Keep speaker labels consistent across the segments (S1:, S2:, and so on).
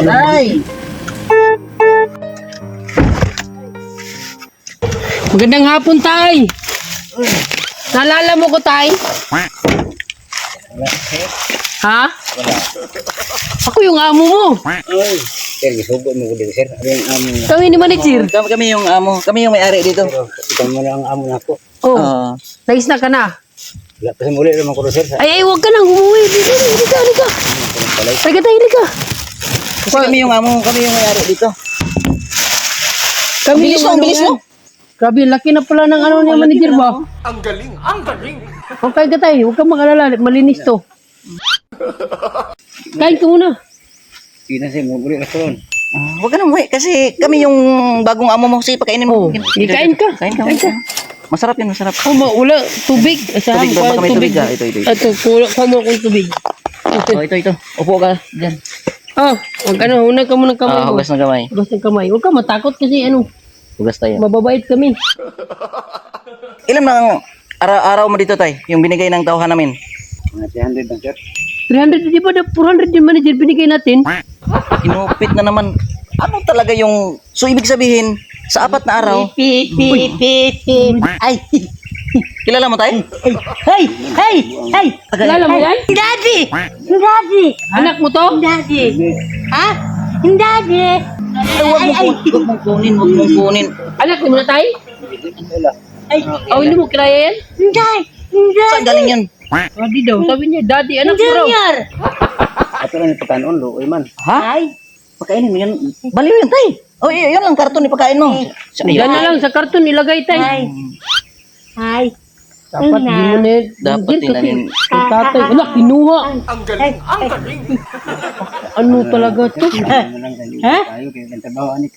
S1: Tay!
S2: Magandang hapon, Tay. Naalala mo ko, Tay? Ha? Ako yung amo mo.
S1: Ay, sir, isugot mo ko dito, sir. Ano yung amo niya?
S2: Kami ni manager.
S3: Kami yung amo, kami yung may-ari dito.
S1: Ikaw mo lang ang amo na ako.
S2: Oh, nais na ka na.
S1: Wala pa muli naman ko, sir.
S2: Ay, huwag ka nang umuwi. Dito. Taga tayo, ka.
S3: Kasi kami yung amo, kami yung may-ari dito.
S2: Kami
S3: Bilis mo, bilis mo.
S2: Grabe, laki na pala ng ano ni manager ba?
S4: Ang galing, ang galing.
S2: Okay ka tayo, huwag kang makalala. Malinis to. Kain ka muna.
S1: Sige na, sir. Muli na ko ron.
S3: Huwag ka na umuwi kasi kami yung bagong amo mo. Sige, pakainin mo.
S2: Oh, kain ka.
S3: Kain ka. Masarap yan, masarap.
S2: Oh, wala. Tubig.
S3: Tubig ba? Baka may tubig ka. Ito.
S2: Ito, kamo akong tubig.
S3: Oh, ito. Upo ka dyan.
S2: Oh, huwag ka na. Unang ka muna ng kamay mo.
S3: Hugas ng kamay.
S2: Hugas ng kamay. Huwag ka matakot kasi
S3: Hugas tayo.
S2: mababait kami.
S3: Ilan ng araw mo dito, tay? Yung binigay ng tauhan namin?
S1: Mga 300 lang, sir.
S2: 300, di ba? 400 yung manager binigay natin.
S3: Inupit na naman. Ano talaga yung... So, ibig sabihin, sa 4 na araw...
S2: Ay,
S3: Kilala mo, tay?
S2: hey! Kilala mo yan?
S5: Daddy!
S2: Anak mo to?
S5: Daddy! Ha? Daddy!
S3: Huwag mong kunin.
S2: Anak mo na tayo? Oh, hindi mo kilaya yan?
S3: Saan galing yun?
S2: Daddy daw. Sabi niya, daddy, anak mo raw.
S5: Junior!
S1: Ato lang yung pagkanon, lo. Man.
S3: Ha? Pakainin mo yan. Baliw yan, tay. Oh, yun lang karton ipakain mo.
S2: Yan na lang sa karton ilagay tayo.
S5: Hi!
S2: Dapat di mo na
S3: Dapat
S2: kasi
S3: tinanin.
S2: ang tatay. Wala, kinuha.
S4: Ang galing, ang galing.
S2: Ano talaga to?
S1: Ano lang ganyan. Tayo, kaya gantabawa ni.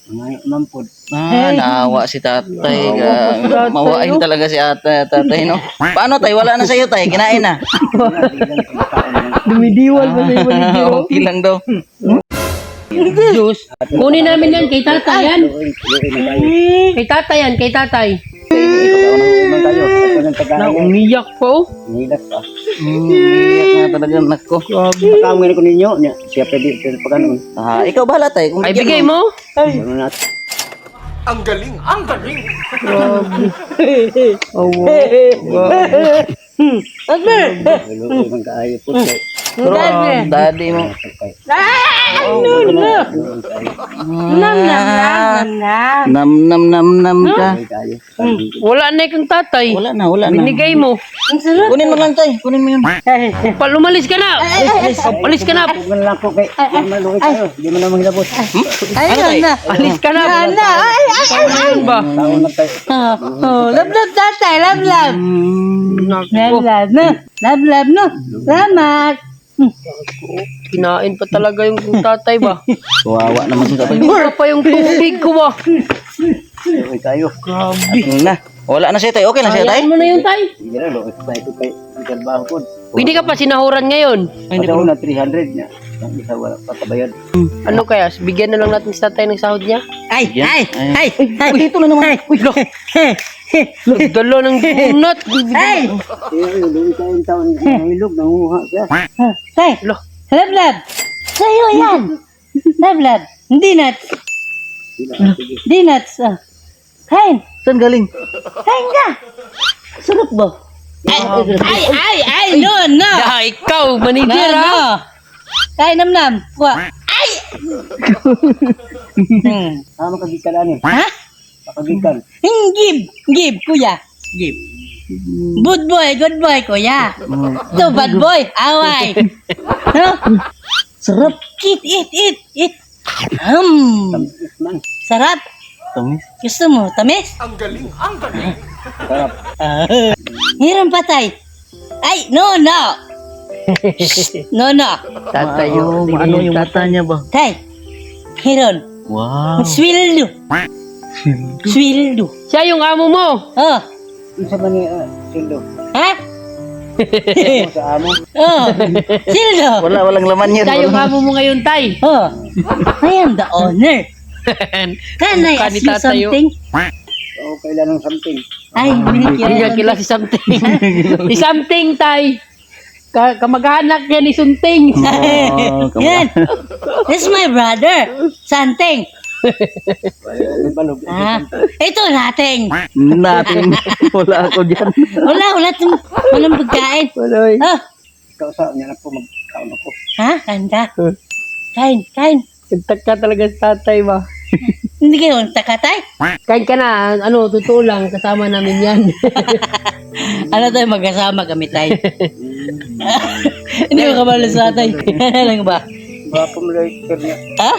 S1: Mga mampod.
S3: Naawa si tatay. Mawain talaga si tatay, no? Paano, tay? Wala na sa'yo, tay. Kinain na.
S2: Dumidiwal pa sa ibang giro.
S3: Okay lang daw.
S2: Diyos. Kunin namin yan kay tatay yan. Kay tatay yan, kay tatay.
S1: Unang tayo. Ito ng
S2: Na
S1: pagkain.
S2: umiyak pa oh.
S1: Nilat pa.
S3: Iyak na talaga, nako.
S1: Pagkain ko ninyo. Siya pwede pagkanon.
S3: Ikaw bahala, tay. Kung
S2: Ay,
S3: bigyan
S2: bigay mo.
S1: Ano natin.
S4: Ang galing, ang galing.
S2: Oh, wow.
S1: Hello, ibang kaayo po.
S3: Daddy mo. Nam ka.
S1: Kaayo.
S2: Wala na kang tatay.
S3: Wala na.
S2: Binigay mo.
S3: Kunin mo lang, tay. Kunin mo yun.
S2: Lumalis ka na. Alis ka na.
S1: Huwag mo na lang po kay maluwi tayo. Hindi mo na manghilabot.
S3: Ayun na.
S2: Alis ka na. Ayun ba?
S1: Taon na tayo.
S5: Love, tatay! Love!
S2: Nako.
S5: Love, no? Salamat!
S2: Kinain pa talaga yung tatay ba?
S3: Kawawa naman si tatay.
S2: Wala pa yung tubig ko ba?
S1: Luwi tayo.
S3: Ayun na. Wala na siya, tay. Okay na siya, tay.
S2: Hayaan mo na yun tay.
S1: Sige na, luwi tayo kay trabaho po.
S2: Pwede ka pa sinahuran ngayon.
S1: Hindi ko na 300 niya. Ang isa wala patabayad.
S2: Ano kaya? Bigyan na lang natin si tatay ng sahod niya?
S5: Ay!
S3: Uy, ito na naman. Uy, lo.
S2: Dalo ng bunot.
S5: Ay!
S1: Kaya luwi tayo yung taon. Nahilog, nanguha siya.
S5: Tay! Love! Sa'yo yan! Love! Hindi nuts! Hindi nuts! Kain!
S3: Saan galing?
S5: Kain ka!
S3: Sarap ba?
S5: Ay! No!
S2: Ah, ikaw, manager ha?
S5: Kain nam! Wa! Ay!
S1: Tama kagikan ani.
S5: Ha?
S1: Kagikan.
S5: Give, kuya. Give. Good boy, kuya. To bad boy, away. No?
S3: Sarap.
S5: Eat.
S1: Man,
S5: Sarap.
S3: Tamis.
S5: Gusto mo, tamis?
S4: Ang galing, ang galing.
S1: sarap.
S5: Hiram patay. Ay, no. No.
S2: Tatay
S3: Oh, ano yung mata niya ba?
S5: Tay. Hiron.
S3: Wow.
S5: Swildo.
S2: Siya yung amo mo.
S5: Oh.
S1: Isa man ni sildo.
S5: Ha?
S1: Sa amo.
S5: Oh. Sildo.
S3: Walang laman yun.
S2: Siya yung amo mo ngayon tay.
S5: Oh. I am the owner. Can I
S2: Mukha
S5: ask
S2: ni
S5: you
S2: tatay, oh.
S5: something?
S1: Oo, kailan ng something.
S5: Ay,
S2: Hindi ka kila si something. Si something tay. kamag-anak yan ni Sunting.
S3: Oh,
S5: Yan. This is my brother. Santing.
S1: Balog.
S5: Ito nating.
S3: natin. Wala ako dyan.
S5: Wala. Walang pagkain.
S2: Waloy.
S1: Kausap niya na po, magkaon ako.
S5: Ha? Kain ka? Kain.
S2: Nagtaka talaga sa tatay ba?
S5: Hindi kayo takatay?
S2: Kain ka na, totoo lang, kasama namin yan.
S5: Ano tayo magkasama kami tayo? Hindi mo kabalo sa tatay. Ano lang ba?
S1: Gwapo mo later niya.
S5: Ha?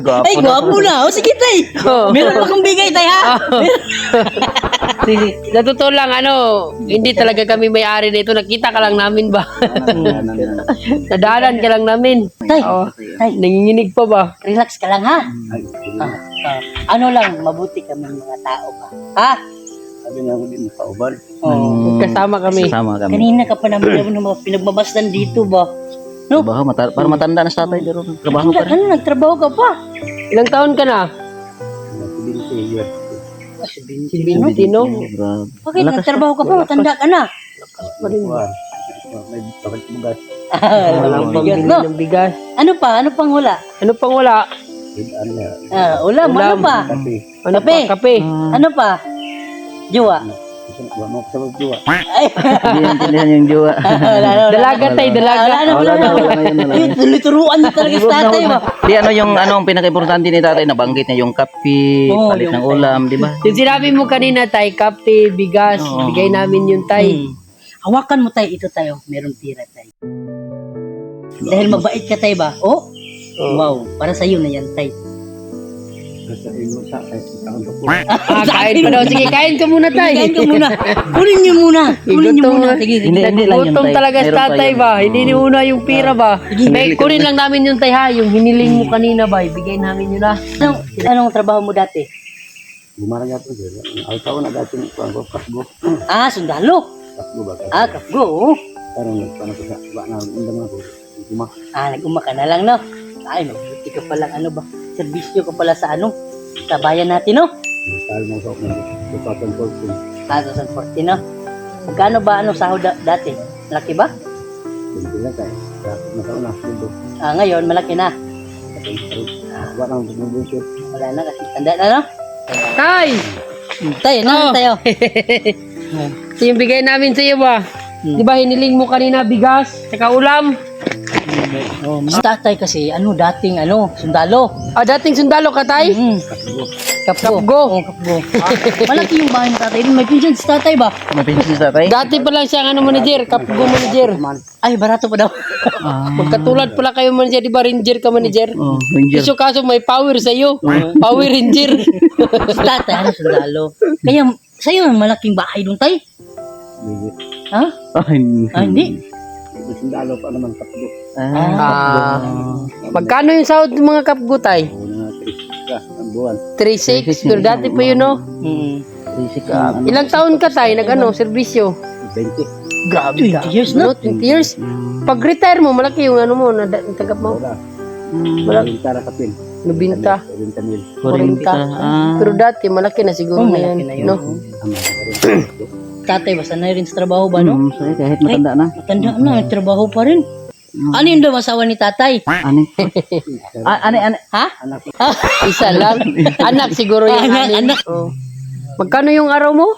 S3: Gwapo
S5: Ay, gwapo na. O sige tay. Meron akong bigay tay ha.
S2: Sa totoo lang, hindi talaga kami may-ari nito. Nakita ka lang namin ba? Nadaanan ka lang namin.
S5: Tay,
S2: Oo.
S5: tay,
S2: Nanginginig pa ba?
S5: relax ka lang ha. Ano lang, mabuti kami mga tao ba? Ha?
S1: Sabi niya ako din, makaubal.
S2: Kasama kami.
S3: Sama kami.
S5: Kanina ka pa namin ng mga pinagbabastan dito ba? No?
S3: Trabaho, para matanda na sa tatay. Pero trabaho pa rin.
S5: Ano, nagtrabaho ka pa?
S2: Ilang taon ka na?
S1: 20 years.
S2: Si Bintino.
S3: Grabe.
S5: Bakit nagtrabaho ka pa? Matanda ka na.
S1: May bakit bugas.
S2: Walang pambili
S5: no?
S2: ng bigas.
S5: Ano pa? Ano pang wala?
S2: Ano pang wala?
S1: Ano niya,
S5: Ulam. Ano
S2: Ulam.
S5: pa?
S1: kasi,
S2: Ano
S5: Kape.
S2: pa? Kape.
S5: Ano pa? Jowa.
S1: wala mo ako sa magdiwa.
S5: Ay,
S3: Hindi intindihan yung jowa.
S5: wala.
S2: Dalaga tayo, dalaga.
S5: Wala na. Ay, tuloy-turuan niya talaga sa tatay ba?
S3: Di yung ang pinaka-importante ni tatay, nabanggit niya yung kape,
S5: Oo,
S3: palit
S5: yung
S3: ng ulam, di ba?
S2: Yung sinabi mo kanina, tay, kape, bigas,
S3: Oo.
S2: bigay namin yung tay.
S5: Hawakan mo tayo. Ito tayo. Meron tira tayo. Dahil mabait ka tayo ba? Oh? Wow. Para sa'yo na yan tayo.
S1: Sa ino sa taon ko.
S2: Kain pa daw. Sige, kain ka muna, tay.
S5: Kain ka muna. Kunin niyo muna. Kunin niyo
S2: Gutom
S5: muna.
S2: na.
S5: Sige.
S3: Hindi lang yun,
S2: Gutom
S3: tay.
S2: talaga sa
S3: Meron pa
S2: tatay
S3: yun.
S2: ba? Hindi ni una yung pira ba? May kunin lang namin yung tay ha. Yung hiniling mo kanina ba? Ibigay namin yun na.
S5: Anong trabaho mo dati?
S1: Gumara niya po dyan. Ay taon na dati ko kasbo.
S5: Sundalo.
S1: Kasbo ba?
S5: Kapgo. Oh.
S1: Parang nagpano ko sa ba na undang ako. Guma.
S5: Nag-uma ka na lang, no? Ay, mabuti ka palang serbisyo ka pala sa sa bayan natin, no?
S1: Style mo sa ako ng 2014.
S5: 2014, no? Magkano ba sahod dati? Malaki ba?
S1: Hindi lang tayo. Nataon na. Dito.
S5: Ngayon, malaki na.
S1: Wala nang bumubusyo.
S5: Wala na kasi tanda na, no?
S2: Tay!
S5: Tayo,
S2: Oh.
S5: tayo.
S2: So, yung bigay namin sa iyo ba? Di ba hiniling mo kanina bigas, saka ulam?
S5: Si tatay kasi, dating, sundalo.
S2: Dating sundalo ka, tay?
S5: Kapgo.
S2: Kapgo.
S5: Kapgo. Malaki yung bahay ng tatay. May pension si tatay ba?
S3: May pension sa tatay?
S2: Dati pa lang siyang manager, kapgo manager.
S5: Ay, barato pa daw.
S2: Magkatulad pala kayo manager, di ba ranger ka manager?
S3: Oh, ranger.
S2: Iso kaso may power sa iyo. Power ranger.
S5: Si tatay, sundalo. Kaya, sa'yo, malaking bahay doon, tay. Ha? Hindi.
S1: Sundalo pa naman kapgo.
S2: Magkano yung sahod ng mga kapgo, tay?
S1: Una 3 ka ang buwan.
S2: 3.6. Pero dati pa yun, no?
S3: Basic ka.
S2: Ilang taon ka, tay? Serbisyo?
S1: 20.
S2: Grabe
S5: 20 years na.
S2: 20 years? Pag-retire mo, malaki yung mo, natagap mo.
S1: Wala.
S2: Wala.
S1: Bintara kapin.
S2: Nabinta.
S1: 40 mil.
S2: 40. Pero dati, malaki na siguro na yan.
S5: Malaki na yun.
S2: No?
S5: Tatay, basta na rin sa trabaho ba, no?
S3: Sorry, kahit matanda na.
S5: Matanda na, may trabaho pa rin. Ano yung daw asawa ni tatay?
S3: Ani? Ani?
S5: Ha?
S2: Isa lang. Anak siguro yung
S5: Anak.
S2: Oh. Magkano yung araw mo?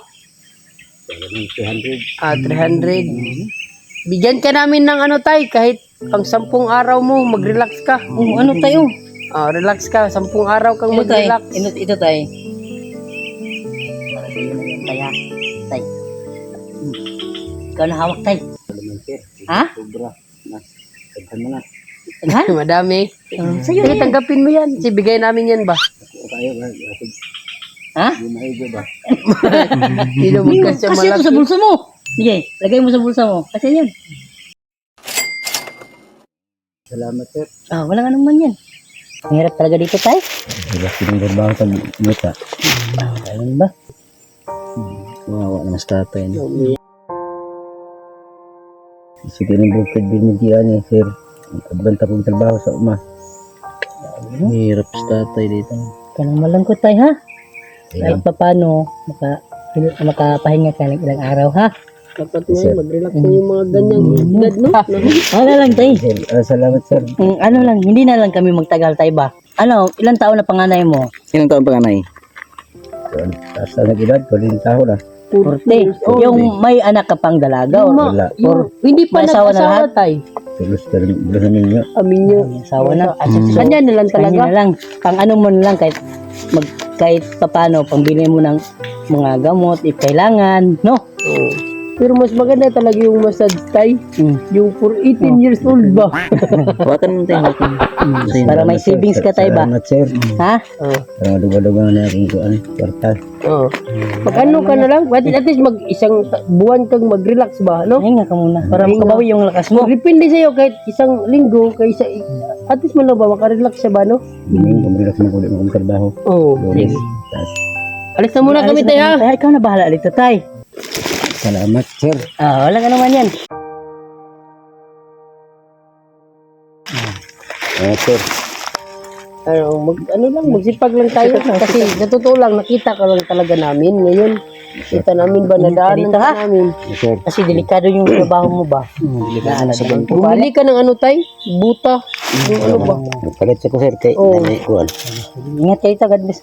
S1: 300.
S2: 300. Bigyan ka namin ng tay, kahit pang 10 araw mo, mag-relax ka.
S5: Ano tayo?
S2: Relax ka, 10 araw kang
S5: Ito tayo.
S2: mag-relax.
S5: Ito tayo. Para sa'yo na yan, tay. Tay. Ikaw na hawak, tay. Ha?
S1: Sobra. Taghan mo na.
S5: Taghan?
S2: Madami.
S5: Sa'yo
S2: Sige,
S5: na yan.
S2: tanggapin mo yan. Bigay namin yan ba?
S1: Ako tayo ba?
S5: Ha?
S1: Hindi maigo ba?
S2: Hindi na magkasya
S5: Kasi ito sa
S2: malaki.
S5: bulsa mo. Sige, lagay mo sa bulsa mo. Kasi yan.
S1: Salamat sir.
S5: Wala nga naman yan. Ang hirap talaga dito, tay.
S1: Diba sinunggabaho sa mata?
S5: Ayun ba?
S3: Wawa naman sa tatay.
S1: Sige ng bukid binigyan niya sir. Nagbanta kong trabaho sa uma.
S3: Hirap sa tatay dito.
S5: Kanang malangkot, tay, ha? Kahit pa paano, makapahinga ka ng ilang araw, ha?
S2: Dapat nga, mag-relax na yung mga ganyang edad, no?
S5: Wala lang tay.
S1: Sir, salamat sir.
S5: Ano lang, hindi na lang kami magtagal tay ba? Ano, ilang taon na panganay mo?
S3: Ilang taon panganay?
S1: Taas na edad, 40 taon na.
S5: 40. Yung may anak ka pang dalaga o
S1: Wala.
S2: Hindi pa
S5: may asawa na
S2: nag-asawa
S5: lahat?
S2: tay.
S1: Tulus ka rin ninyo.
S2: Amin nyo.
S5: May asawa na.
S2: Kanya na lang
S5: Kanya
S2: talaga.
S5: na lang. Pang ano mo na lang kahit papano, pambili mo ng mga gamot if kailangan, no?
S2: Oo. Pero mas maganda talaga yung massage tay. Yung for 18 years old ba?
S3: Hawakan mo tayo.
S5: Para may savings ka tayo ba?
S1: Salamat sir.
S5: Ha?
S1: Para maduga-duga na akong kuan, kwarta.
S2: Oo. Pag ano ka na lang, at least isang buwan kang mag-relax ba, no?
S5: Hinga ka muna. Para
S2: Hinga.
S5: makabawi yung lakas mo.
S2: Depende sa'yo, kahit isang linggo, at least man lang ba, makarelax siya ba, no?
S1: Hindi ko relax mo kulit mo kong trabaho.
S2: Oo.
S1: Lunes. Tas,
S2: Alis na muna kami tayo, ha?
S5: Tay, ikaw na bahala dito, tay.
S1: salamat sir.
S5: Wala ka naman yan.
S1: Sir.
S2: Magsipag lang tayo. Kasi sa totoo lang, nakita ka lang talaga namin. Ngayon, kita namin ba, nadaanan
S5: Dito, ha?
S2: ka namin.
S1: Sir.
S5: Kasi delikado yung trabaho mo ba? Delikado sa ganito.
S2: Bumili ka ng ano, tay? Buta. Yung ano ba?
S1: Nagpalit ko sir kay
S2: Oo.
S1: nanay kuan.
S5: Ingat kayo, God bless.